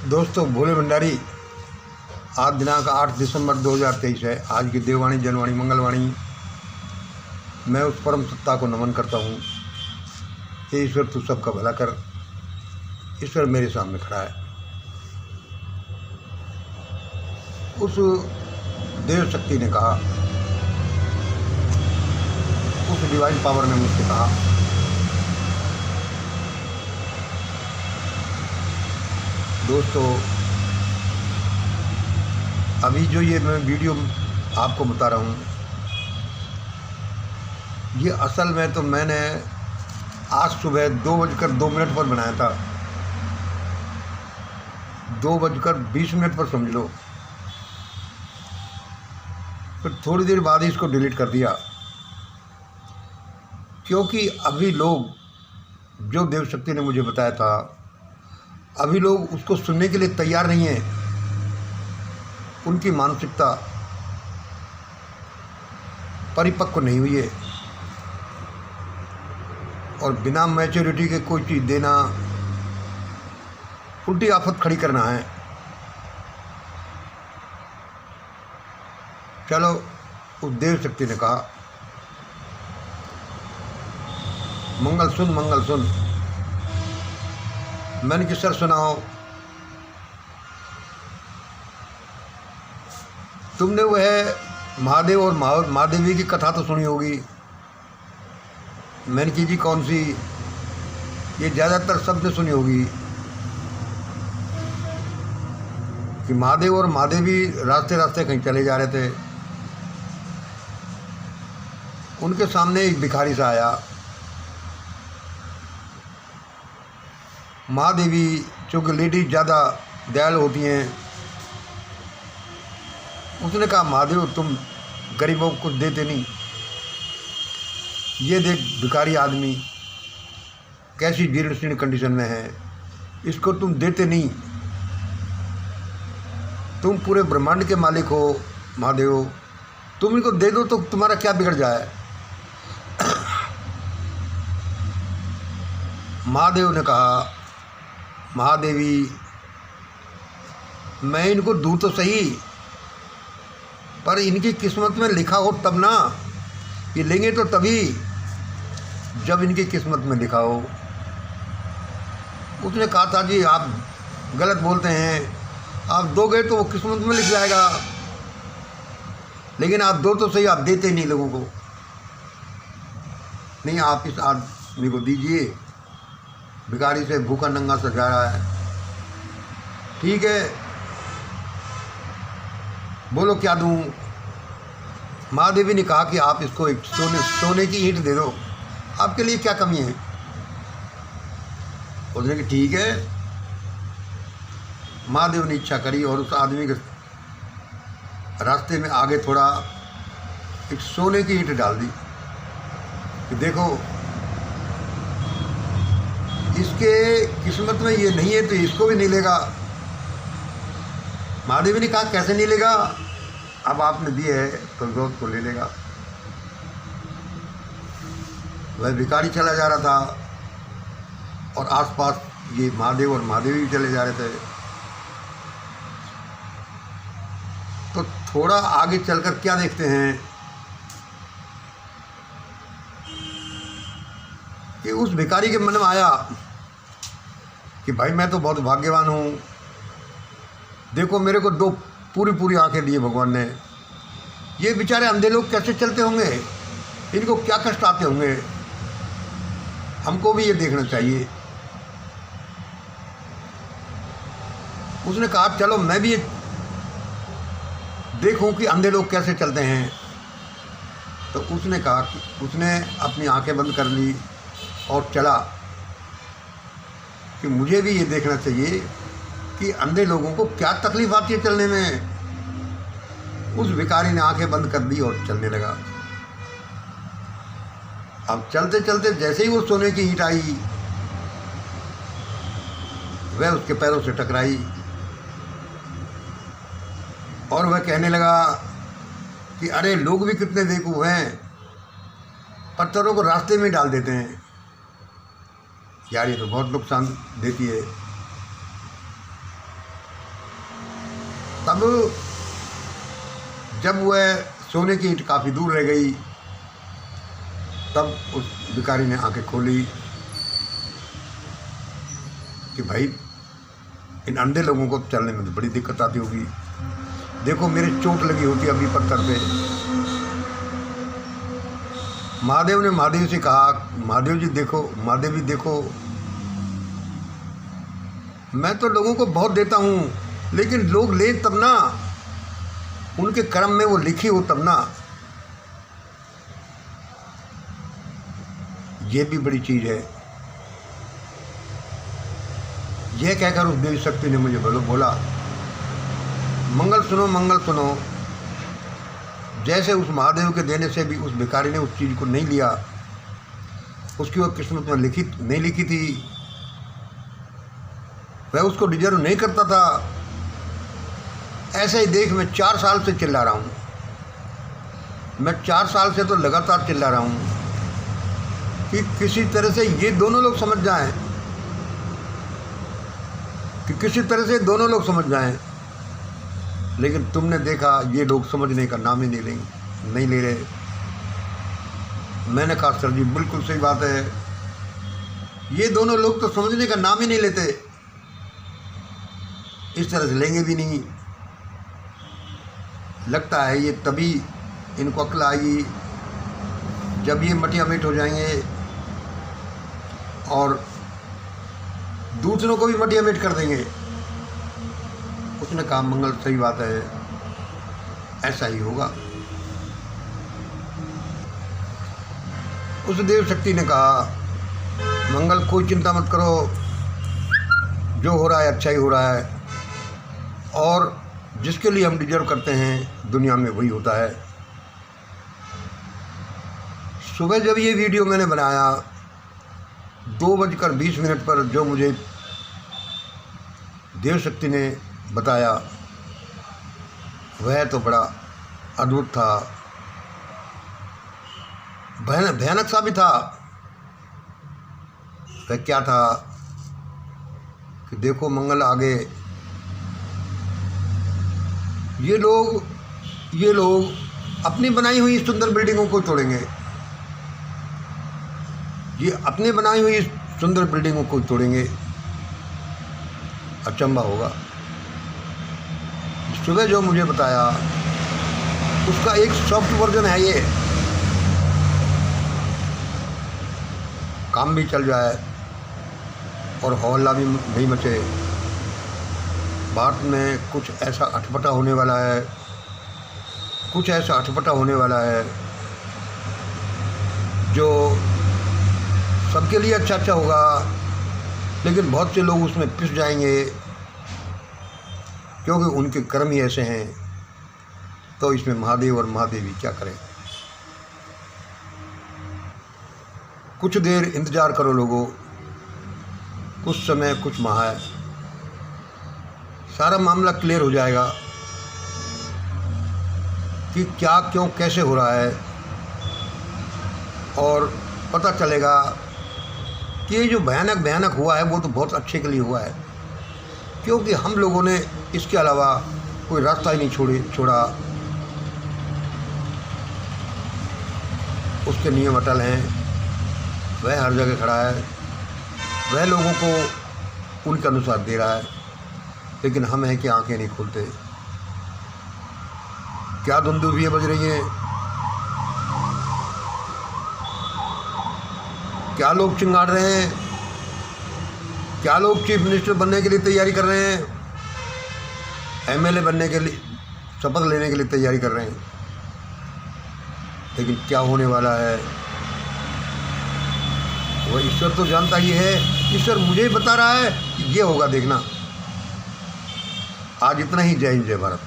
दोस्तों, भोले भंडारी। आज दिनांक 8 दिसंबर 2023 है। आज की देववाणी, जनवाणी, मंगलवाणी। मैं उस परम सत्ता को नमन करता हूँ। हे ईश्वर, तू सबका भला कर। ईश्वर मेरे सामने खड़ा है। उस देव शक्ति ने कहा, उस डिवाइन पावर ने मुझसे कहा, दोस्तों, अभी जो ये मैं वीडियो आपको बता रहा हूँ, ये असल में तो मैंने आज सुबह 2:02 पर बनाया था। 2:20 पर समझ लो। फिर थोड़ी देर बाद ही इसको डिलीट कर दिया, क्योंकि अभी लोग, जो देव शक्ति ने मुझे बताया था, अभी लोग उसको सुनने के लिए तैयार नहीं हैं। उनकी मानसिकता परिपक्व नहीं हुई है, और बिना मैच्योरिटी के कोई चीज़ देना उल्टी आफत खड़ी करना है। चलो, उस देव शक्ति ने कहा, मंगल सुन। मैंने कि सर सुनाओ। तुमने वह महादेव और महादेवी की कथा तो सुनी होगी। मैंने कि जी कौन सी? ये ज़्यादातर सबने सुनी होगी कि महादेव और महादेवी रास्ते रास्ते कहीं चले जा रहे थे। उनके सामने एक भिखारी सा आया। महादेवी, चूँकि लेडीज ज़्यादा दयालु होती हैं, उसने कहा, महादेव तुम गरीबों को कुछ देते नहीं। ये देख भिखारी आदमी कैसी जीर्ण शीर्ण कंडीशन में है, इसको तुम देते नहीं। तुम पूरे ब्रह्मांड के मालिक हो महादेव, तुम इनको दे दो तो तुम्हारा क्या बिगड़ जाए। महादेव ने कहा, महादेवी, मैं इनको दूँ तो सही, पर इनकी किस्मत में लिखा हो तब ना। ये लेंगे तो तभी जब इनकी किस्मत में लिखा हो। उसने कहा था, जी आप गलत बोलते हैं, आप दोगे तो वो किस्मत में लिख जाएगा, लेकिन आप दो तो सही, आप देते नहीं लोगों को। नहीं, आप इस आदमी को दीजिए, भिखारी से भूखा नंगा सा जा रहा है। ठीक है, बोलो क्या दूं? महादेवी ने कहा कि आप इसको एक सोने की ईंट दे दो, आपके लिए क्या कमी है। उसने कहा ठीक है। महादेव ने इच्छा करी और उस आदमी के रास्ते में आगे थोड़ा एक सोने की ईंट डाल दी कि देखो, इसके किस्मत में ये नहीं है तो इसको भी नहीं लेगा। महादेवी ने कहा, कैसे नहीं लेगा? अब आपने दिए है तो दोस्त को ले लेगा। वह भिखारी चला जा रहा था, और आसपास ये महादेव और महादेवी भी चले जा रहे थे। तो थोड़ा आगे चलकर क्या देखते हैं कि उस भिखारी के मन में आया कि भाई मैं तो बहुत भाग्यवान हूँ, देखो मेरे को दो पूरी आंखें दी भगवान ने। ये बेचारे अंधे लोग कैसे चलते होंगे, इनको क्या कष्ट आते होंगे, हमको भी ये देखना चाहिए। उसने कहा, चलो मैं भी देखूं कि अंधे लोग कैसे चलते हैं। तो उसने कहा कि उसने अपनी आंखें बंद कर ली और चला कि मुझे भी ये देखना चाहिए कि अंधे लोगों को क्या तकलीफ आती है चलने में। उस भिखारी ने आंखें बंद कर दी और चलने लगा। अब चलते चलते जैसे ही वो सोने की ईंट आई, वह उसके पैरों से टकराई और वह कहने लगा कि अरे लोग भी कितने बेवकूफ़ हैं, पत्थरों को रास्ते में डाल देते हैं। यार ये तो बहुत नुकसान देती है। तब जब वह सोने की ईंट काफ़ी दूर रह गई, तब उस भिखारी ने आंखें खोली कि भाई इन अंधे लोगों को चलने में तो बड़ी दिक्कत आती होगी। देखो मेरे चोट लगी होती अभी पत्थर पे। महादेव ने महादेव से कहा, महादेव जी देखो, महादेव जी देखो, मैं तो लोगों को बहुत देता हूँ, लेकिन लोग ले तब ना, उनके कर्म में वो लिखी हो तब ना। ये भी बड़ी चीज़ है। यह कहकर उस देवी शक्ति ने मुझे बोला, मंगल सुनो, मंगल सुनो। जैसे उस महादेव के देने से भी उस भिखारी ने उस चीज़ को नहीं लिया, उसकी वो किस्मत में नहीं लिखी थी, वह उसको डिजर्व नहीं करता था। ऐसे ही देख, मैं 4 साल से चिल्ला रहा हूँ, मैं 4 साल से तो लगातार चिल्ला रहा हूँ कि किसी तरह से ये दोनों लोग समझ जाएं, कि किसी तरह से दोनों लोग समझ जाएं। लेकिन तुमने देखा ये लोग समझने का नाम ही नहीं ले रहे। मैंने कहा सर जी बिल्कुल सही बात है, ये दोनों लोग तो समझने का नाम ही नहीं लेते, इस तरह से लेंगे भी नहीं। लगता है ये तभी इनको अक्ल आएगी जब ये मटिया मेट हो जाएंगे और दूसरों को भी मटिया मेट कर देंगे। उसने कहा मंगल सही बात है, ऐसा ही होगा। उस देव शक्ति ने कहा, मंगल कोई चिंता मत करो, जो हो रहा है अच्छा ही हो रहा है, और जिसके लिए हम डिजर्व करते हैं दुनिया में वही होता है। सुबह जब ये वीडियो मैंने बनाया 2:20 पर, जो मुझे देव शक्ति ने बताया वह तो बड़ा अद्भुत था, भयानक सा भी था। वह क्या था कि देखो मंगल आगे ये लोग अपनी बनाई हुई सुंदर बिल्डिंगों को तोड़ेंगे, ये अपने बनाई हुई सुंदर बिल्डिंगों को तोड़ेंगे। अचंभा होगा। सुबह जो मुझे बताया उसका एक सॉफ्ट वर्जन है ये, काम भी चल जाए और हौला भी नहीं मचे। भारत में कुछ ऐसा अटपटा होने वाला है, कुछ ऐसा अटपटा होने वाला है जो सबके लिए अच्छा होगा, लेकिन बहुत से लोग उसमें पिस जाएंगे क्योंकि उनके कर्म ही ऐसे हैं। तो इसमें महादेव और महादेवी क्या करें। कुछ देर इंतज़ार करो लोगों, कुछ समय कुछ माह है, सारा मामला क्लियर हो जाएगा कि क्या क्यों कैसे हो रहा है, और पता चलेगा कि ये जो भयानक हुआ है वो तो बहुत अच्छे के लिए हुआ है, क्योंकि हम लोगों ने इसके अलावा कोई रास्ता ही नहीं छोड़ा। उसके नियम अटल हैं, वह हर जगह खड़ा है, वह लोगों को उनके अनुसार दे रहा है, लेकिन हम हैं कि आंखें नहीं खोलते। क्या दुंदुभियाँ बज रही हैं, क्या लोग चिंगाड़ रहे हैं, क्या लोग चीफ मिनिस्टर बनने के लिए तैयारी कर रहे हैं, एमएलए बनने के लिए शपथ लेने के लिए तैयारी कर रहे हैं, लेकिन क्या होने वाला है वह ईश्वर तो जानता ही है। ईश्वर मुझे ही बता रहा है कि ये होगा, देखना। आज इतना ही। जय हिंद, जय भारत।